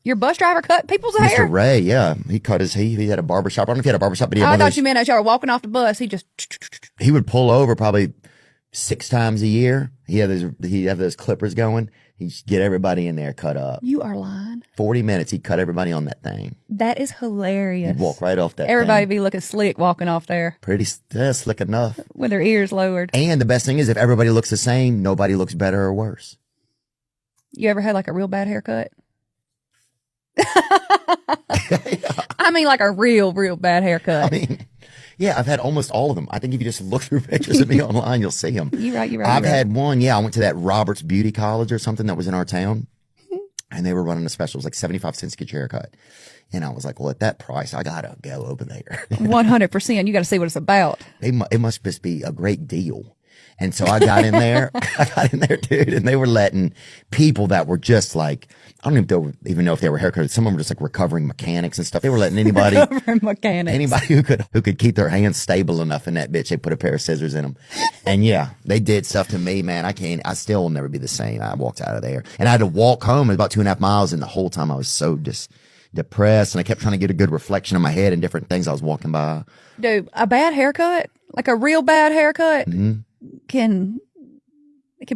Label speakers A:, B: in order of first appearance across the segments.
A: Your bus driver cut people's
B: Mr.
A: hair?
B: Ray, yeah. He cut he had a barbershop. I don't know if he had a barbershop, but he had
A: I
B: one of
A: thought
B: those,
A: you meant as y'all were walking off the bus,
B: he would pull over probably 6 times a year. He'd have those clippers going. He'd get everybody in there cut up.
A: You are lying.
B: 40 minutes, he'd cut everybody on that thing.
A: That is hilarious.
B: He'd walk right off that
A: Everybody
B: thing.
A: be looking slick walking off there.
B: Pretty slick enough.
A: With their ears lowered.
B: And the best thing is, if everybody looks the same, nobody looks better or worse.
A: You ever had like a real bad haircut? I mean, like a real bad haircut.
B: I mean, yeah, I've had almost all of them. I think if you just look through pictures of me online, you'll see them.
A: You're right.
B: I've had one. Yeah, I went to that Roberts Beauty College or something that was in our town, and they were running a special. It was like 75 cents to get your haircut. And I was like, well, at that price, I gotta go over there.
A: 100%. You got to see what it's about.
B: It must just be a great deal. And so I got in there, dude, and they were letting people that were just like, I don't even know if they were haircuts. Some of them were just like recovering mechanics and stuff. They were letting anybody, anybody who could keep their hands stable enough in that bitch, they put a pair of scissors in them. And yeah, they did stuff to me, man. I still will never be the same. I walked out of there and I had to walk home. It was about 2.5 miles. And the whole time I was so depressed, and I kept trying to get a good reflection in my head and different things I was walking by.
A: Dude, a bad haircut, like a real bad haircut, can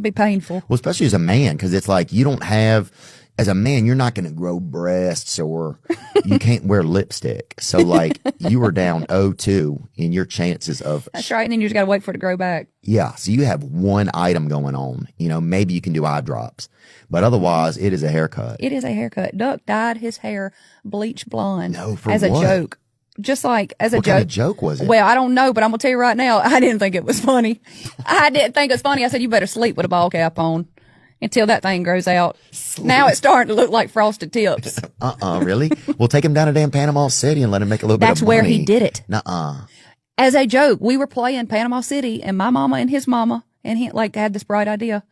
A: be painful.
B: Well, especially as a man, because it's like as a man, you're not going to grow breasts or you can't wear lipstick. So like you were down 0-2 in your chances of.
A: That's right. And then you just got to wait for it to grow back.
B: Yeah. So you have one item going on. Maybe you can do eye drops, but otherwise it is a haircut.
A: It is a haircut. Duck dyed his hair bleach blonde
B: as
A: a joke. Just like as a
B: joke. What kind of joke was it?
A: Well, I don't know, but I'm going to tell you right now, I didn't think it was funny. I didn't think it was funny. I said, you better sleep with a ball cap on until that thing grows out. Now it's starting to look like frosted tips.
B: Really? We'll take him down to damn Panama City and let him make a little bit of money.
A: That's where he did it.
B: Nuh-uh.
A: As a joke, we were playing Panama City, and my mama and his mama, and he had this bright idea.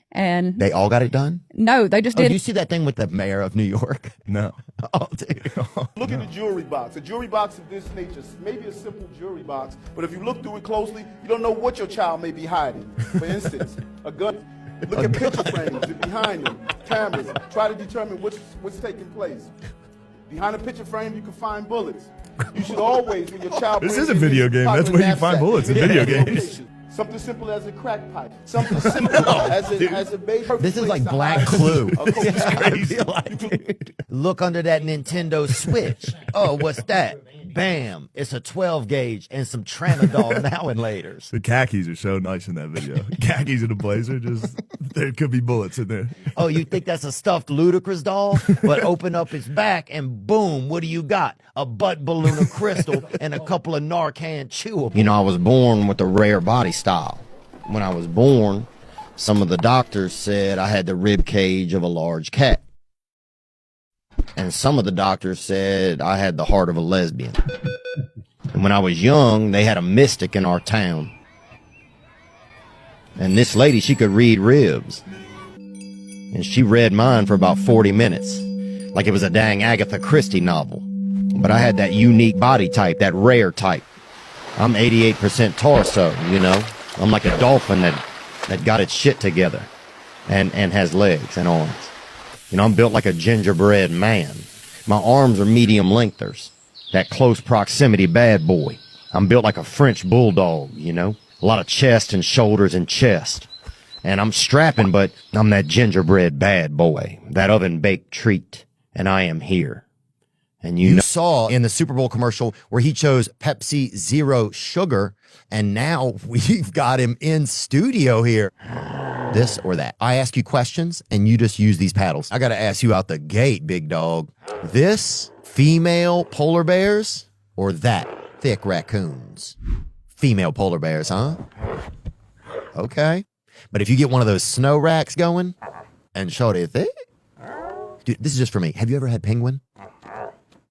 A: And
B: they all got it done?
A: No, they just did.
B: Did you see that thing with the mayor of New York?
C: No.
B: Oh, dude.
D: Look at the jewelry box. A jewelry box of this nature, maybe a simple jewelry box, but if you look through it closely, you don't know what your child may be hiding. For instance, a gun. Look at picture frames and behind them, cameras. Try to determine what's taking place. Behind a picture frame, you can find bullets. You should always, when your child
C: This is a video game. That's where you find bullets in video games.
D: Something simple as a crack pipe. Something simple as a baby.
B: This is like Black Clue.
C: It's crazy.
B: Look under that Nintendo Switch. Oh, what's that? Bam. It's a 12 gauge and some Tramadol now and laters.
C: The khakis are so nice in that video. Khakis in a blazer, there could be bullets in there.
B: Oh, you think that's a stuffed Ludacris doll? But open up its back and boom, what do you got? A butt balloon of crystal and a couple of Narcan chewables. I was born with a rare body style. When I was born, some of the doctors said I had the rib cage of a large cat. And some of the doctors said I had the heart of a lesbian. And when I was young, they had a mystic in our town. And this lady, she could read ribs. And she read mine for about 40 minutes, like it was a dang Agatha Christie novel. But I had that unique body type, that rare type. I'm 88% torso, I'm like a dolphin that got its shit together and has legs and arms. I'm built like a gingerbread man. My arms are medium lengthers. That close proximity bad boy. I'm built like a French bulldog, A lot of chest and shoulders and chest. And I'm strapping, but I'm that gingerbread bad boy. That oven-baked treat. And I am here. And you saw in the Super Bowl commercial where he chose Pepsi Zero Sugar, and now we've got him in studio here. This or that. I ask you questions, and you just use these paddles. I got to ask you out the gate, big dog. This female polar bears or that thick raccoons? Female polar bears, huh? Okay. But if you get one of those snow racks going, and shorty thick. Dude, this is just for me. Have you ever had penguin?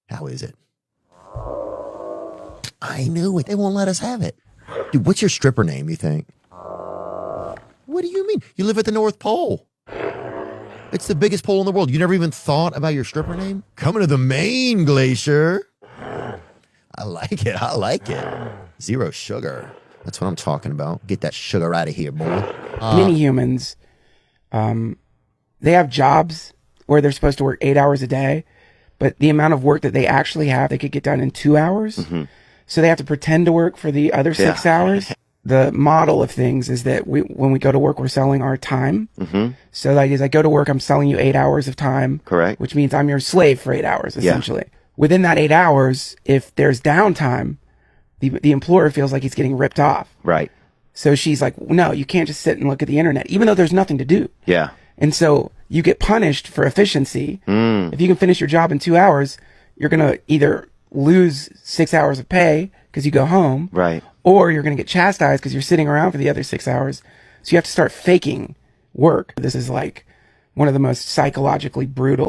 B: How is it? I knew it. They won't let us have it. Dude, what's your stripper name, you think? What do you mean? You live at the North Pole. It's the biggest pole in the world. You never even thought about your stripper name? Coming to the main glacier. I like it. Zero sugar. That's what I'm talking about. Get that sugar out of here, boy.
E: Many humans, they have jobs where they're supposed to work 8 hours a day, but the amount of work that they actually have, they could get done in 2 hours. So they have to pretend to work for the other 6 hours. The model of things is that when we go to work, we're selling our time. So like, as I go to work, I'm selling you 8 hours of time.
B: Correct.
E: Which means I'm your slave for 8 hours, essentially. Within that 8 hours, if there's downtime, the employer feels like he's getting ripped off.
B: Right.
E: So she's like, no, you can't just sit and look at the internet, even though there's nothing to do.
B: Yeah.
E: And so you get punished for efficiency. If you can finish your job in 2 hours, you're going to either lose 6 hours of pay because you go home.
B: Right.
E: Or you're going to get chastised because you're sitting around for the other 6 hours. So you have to start faking work. This is like one of the most psychologically brutal